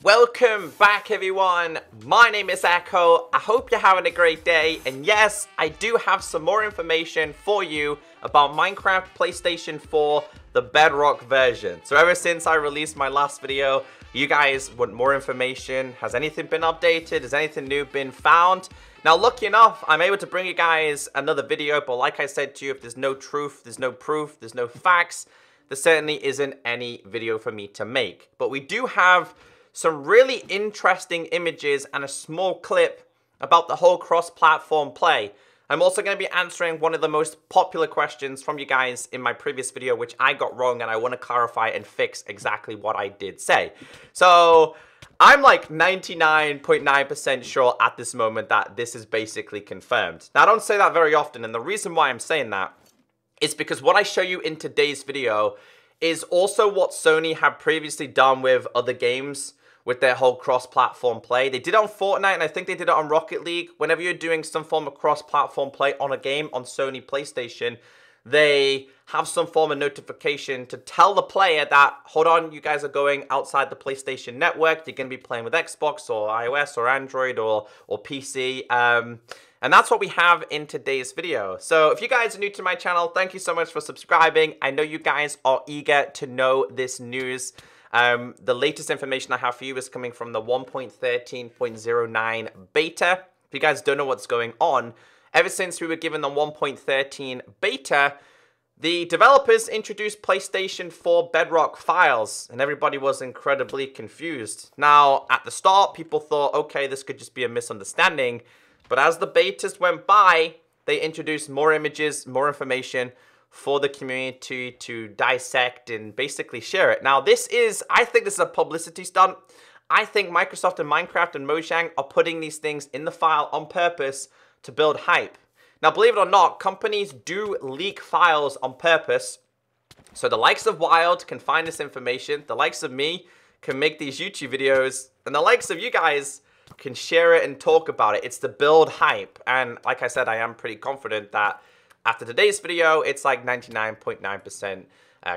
Welcome back, everyone. My name is Echo. I hope you're having a great day. And yes, I do have some more information for you about Minecraft PlayStation 4, the Bedrock version. So ever since I released my last video, you guys want more information. Has anything been updated? Has anything new been found? Now, lucky enough, I'm able to bring you guys another video. But like I said to you, if there's no truth, there's no proof, there's no facts, there certainly isn't any video for me to make. But we do have some really interesting images and a small clip about the whole cross-platform play. I'm also going to be answering one of the most popular questions from you guys in my previous video, which I got wrong, and I want to clarify and fix exactly what I did say. So I'm like 99.9% sure at this moment that this is basically confirmed. Now, I don't say that very often, and the reason why I'm saying that is because what I show you in today's video is also what Sony had previously done with other games with their whole cross-platform play. They did it on Fortnite, and I think they did it on Rocket League. Whenever you're doing some form of cross-platform play on a game on Sony PlayStation, they have some form of notification to tell the player that, hold on, you guys are going outside the PlayStation network. You're going to be playing with Xbox or iOS or Android or PC. And that's what we have in today's video. So if you guys are new to my channel, thank you so much for subscribing. I know you guys are eager to know this news. The latest information I have for you is coming from the 1.13.09 beta. If you guys don't know what's going on, ever since we were given the 1.13 beta, the developers introduced PlayStation 4 Bedrock files, and everybody was incredibly confused. Now, at the start, people thought, okay, this could just be a misunderstanding. But as the betas went by, they introduced more images, more information for the community to dissect and basically share it. Now, I think this is a publicity stunt. I think Microsoft and Minecraft and Mojang are putting these things in the file on purpose to build hype. Now, believe it or not, companies do leak files on purpose. So the likes of Wild can find this information. The likes of me can make these YouTube videos. And the likes of you guys can share it and talk about it. It's to build hype. And like I said, I am pretty confident that after today's video, it's like 99.9%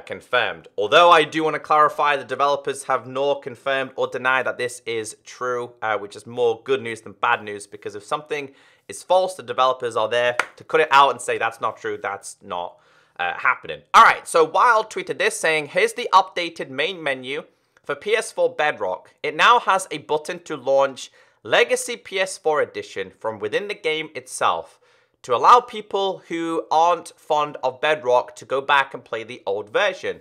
confirmed. Although I do want to clarify, the developers have nor confirmed or denied that this is true, which is more good news than bad news, because if something is false, the developers are there to cut it out and say that's not true, that's not happening. All right, so Wild tweeted this saying, here's the updated main menu for PS4 Bedrock. It now has a button to launch Legacy PS4 Edition from within the game itself, to allow people who aren't fond of Bedrock to go back and play the old version.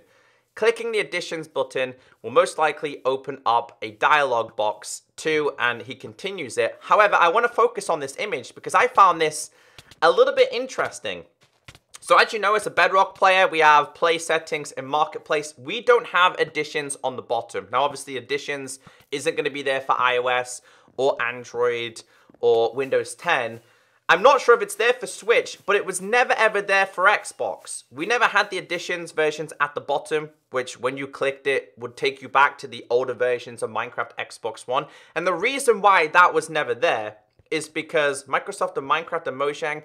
Clicking the Additions button will most likely open up a dialog box too, and he continues it. However, I want to focus on this image because I found this a little bit interesting. So as you know, as a Bedrock player, we have play settings and marketplace. We don't have additions on the bottom. Now, obviously, additions isn't going to be there for iOS or Android or Windows 10. I'm not sure if it's there for Switch, but it was never ever there for Xbox. We never had the additions versions at the bottom, which when you clicked it would take you back to the older versions of Minecraft Xbox One. And the reason why that was never there is because Microsoft and Minecraft and Mojang,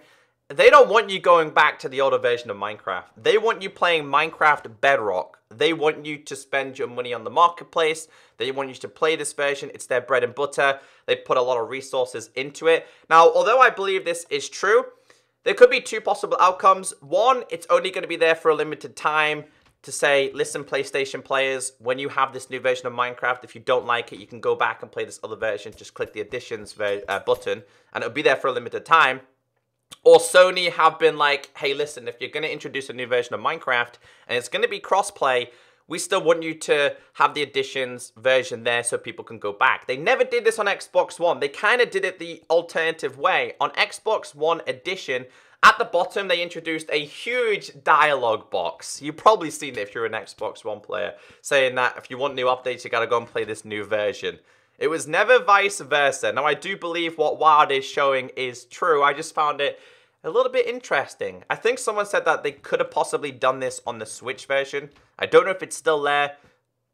they don't want you going back to the older version of Minecraft. They want you playing Minecraft Bedrock. They want you to spend your money on the marketplace. They want you to play this version. It's their bread and butter. They put a lot of resources into it. Now, although I believe this is true, there could be two possible outcomes. One, it's only going to be there for a limited time to say, listen, PlayStation players, when you have this new version of Minecraft, if you don't like it, you can go back and play this other version. Just click the additions button, and it'll be there for a limited time. Or Sony have been like, hey, listen, if you're going to introduce a new version of Minecraft and it's going to be crossplay, we still want you to have the additions version there so people can go back. They never did this on Xbox One. They kind of did it the alternative way. On Xbox One Edition, at the bottom, they introduced a huge dialogue box. You've probably seen it if you're an Xbox One player, saying that if you want new updates, you got to go and play this new version. It was never vice versa. Now, I do believe what Wild is showing is true. I just found it a little bit interesting. I think someone said that they could have possibly done this on the Switch version. I don't know if it's still there,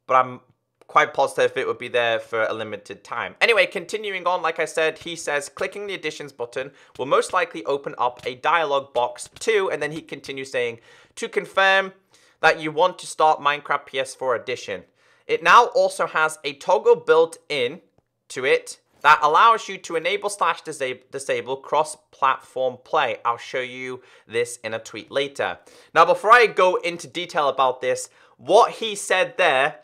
but I'm quite positive it would be there for a limited time. Anyway, continuing on, like I said, he says, clicking the additions button will most likely open up a dialog box too, and then he continues saying, to confirm that you want to start Minecraft PS4 Edition. It now also has a toggle built in to it that allows you to enable / disable cross-platform play. I'll show you this in a tweet later. Now, before I go into detail about this, what he said there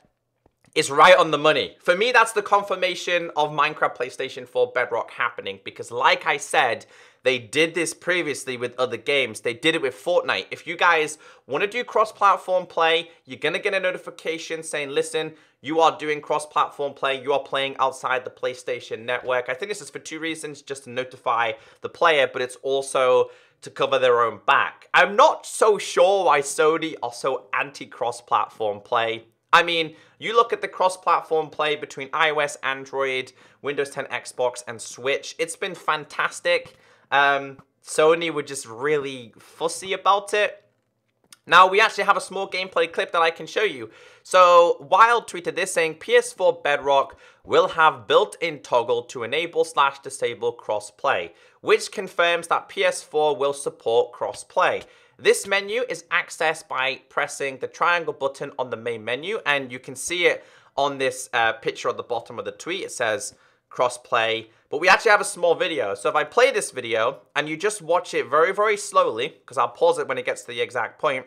is right on the money. For me, that's the confirmation of Minecraft PlayStation 4 Bedrock happening, because like I said, they did this previously with other games. They did it with Fortnite. If you guys want to do cross-platform play, you're going to get a notification saying, listen, you are doing cross-platform play. You are playing outside the PlayStation network. I think this is for 2 reasons, just to notify the player, but it's also to cover their own back. I'm not so sure why Sony are so anti-cross-platform play. I mean, you look at the cross-platform play between iOS, Android, Windows 10, Xbox, and Switch. It's been fantastic. Sony were just really fussy about it. Now, we actually have a small gameplay clip that I can show you. So, Wild tweeted this saying, PS4 Bedrock will have built-in toggle to enable / disable cross-play, which confirms that PS4 will support cross-play. This menu is accessed by pressing the triangle button on the main menu, and you can see it on this picture at the bottom of the tweet. It says crossplay, but we actually have a small video. So if I play this video and you just watch it very, very slowly, because I'll pause it when it gets to the exact point,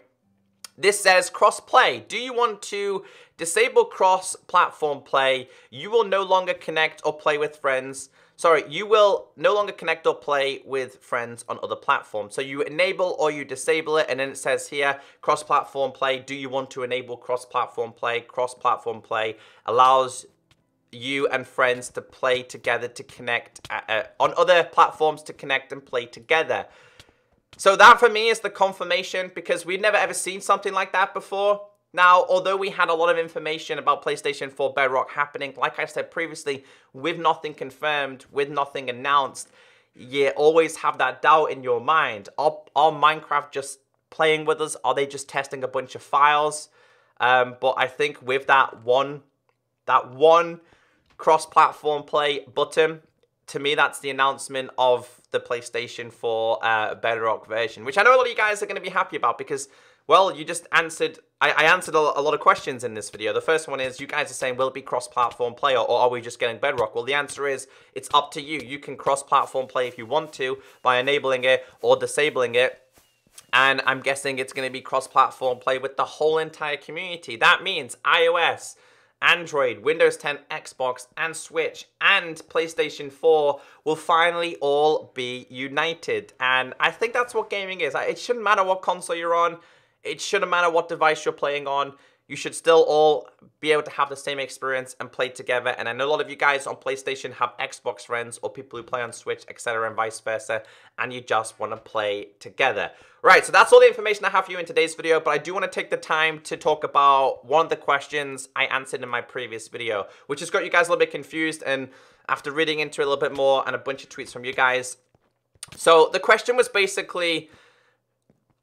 this says crossplay. Do you want to disable cross-platform play? You will no longer connect or play with friends. Sorry, you will no longer connect or play with friends on other platforms. So you enable or you disable it, and then it says here, cross-platform play. Do you want to enable cross-platform play? Cross-platform play allows you and friends to play together, to connect on other platforms, to connect and play together. So that for me is the confirmation, because we'd never ever seen something like that before. Now, although we had a lot of information about PlayStation 4 Bedrock happening, like I said previously, with nothing confirmed, with nothing announced, you always have that doubt in your mind. Are Minecraft just playing with us? Are they just testing a bunch of files? But I think with that one cross-platform play button, to me, that's the announcement of the PlayStation 4 Bedrock version, which I know a lot of you guys are going to be happy about, because, well, you just answered, I answered a lot of questions in this video. The first one is, you guys are saying, will it be cross-platform play, or are we just getting Bedrock? Well, the answer is, it's up to you. You can cross-platform play if you want to, by enabling it or disabling it. And I'm guessing it's going to be cross-platform play with the whole entire community. That means iOS, Android, Windows 10, Xbox, and Switch, and PlayStation 4 will finally all be united. And I think that's what gaming is. It shouldn't matter what console you're on. It shouldn't matter what device you're playing on. You should still all be able to have the same experience and play together. And I know a lot of you guys on PlayStation have Xbox friends or people who play on Switch, etc., and vice versa, and you just want to play together. Right, so that's all the information I have for you in today's video, but I do want to take the time to talk about one of the questions I answered in my previous video, which has got you guys a little bit confused, and after reading into it a little bit more and a bunch of tweets from you guys. So the question was basically,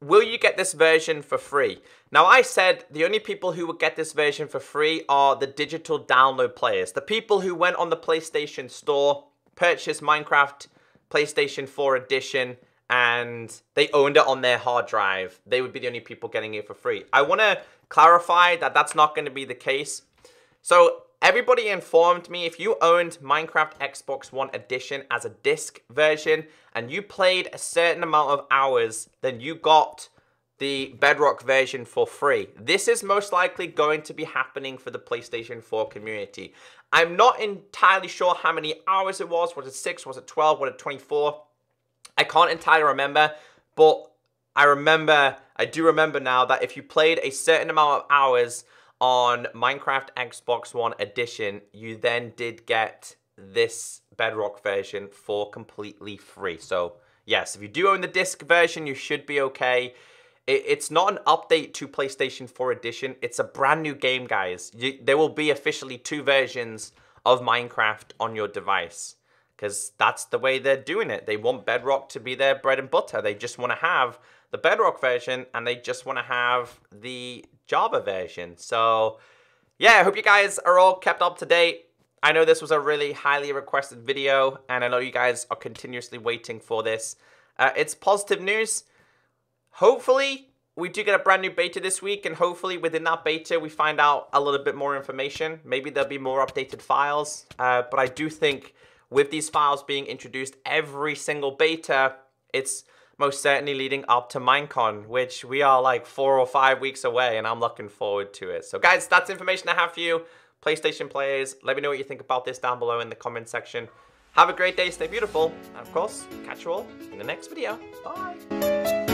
will you get this version for free? Now, I said the only people who would get this version for free are the digital download players. The people who went on the PlayStation Store, purchased Minecraft PlayStation 4 Edition, and they owned it on their hard drive. They would be the only people getting it for free. I want to clarify that that's not going to be the case. So everybody informed me, if you owned Minecraft Xbox One Edition as a disc version and you played a certain amount of hours, then you got the Bedrock version for free. This is most likely going to be happening for the PlayStation 4 community. I'm not entirely sure how many hours it was. Was it 6? Was it 12? Was it 24? I can't entirely remember, but I do remember now that if you played a certain amount of hours on Minecraft Xbox One Edition, you then did get this Bedrock version for completely free. So yes, if you do own the disc version, you should be okay. It's not an update to PlayStation 4 Edition. It's a brand new game, guys. There will be officially 2 versions of Minecraft on your device, because that's the way they're doing it. They want Bedrock to be their bread and butter. They just want to have the Bedrock version, and they just want to have the Java version. So yeah, I hope you guys are all kept up to date. I know this was a really highly requested video, and I know you guys are continuously waiting for this. It's positive news. Hopefully, we do get a brand new beta this week, and hopefully within that beta we find out a little bit more information. Maybe there'll be more updated files, but I do think with these files being introduced every single beta, it's most certainly leading up to Minecon, which we are like 4 or 5 weeks away, and I'm looking forward to it. So guys, that's information I have for you. PlayStation players, let me know what you think about this down below in the comment section. Have a great day, stay beautiful, and of course, catch you all in the next video. Bye!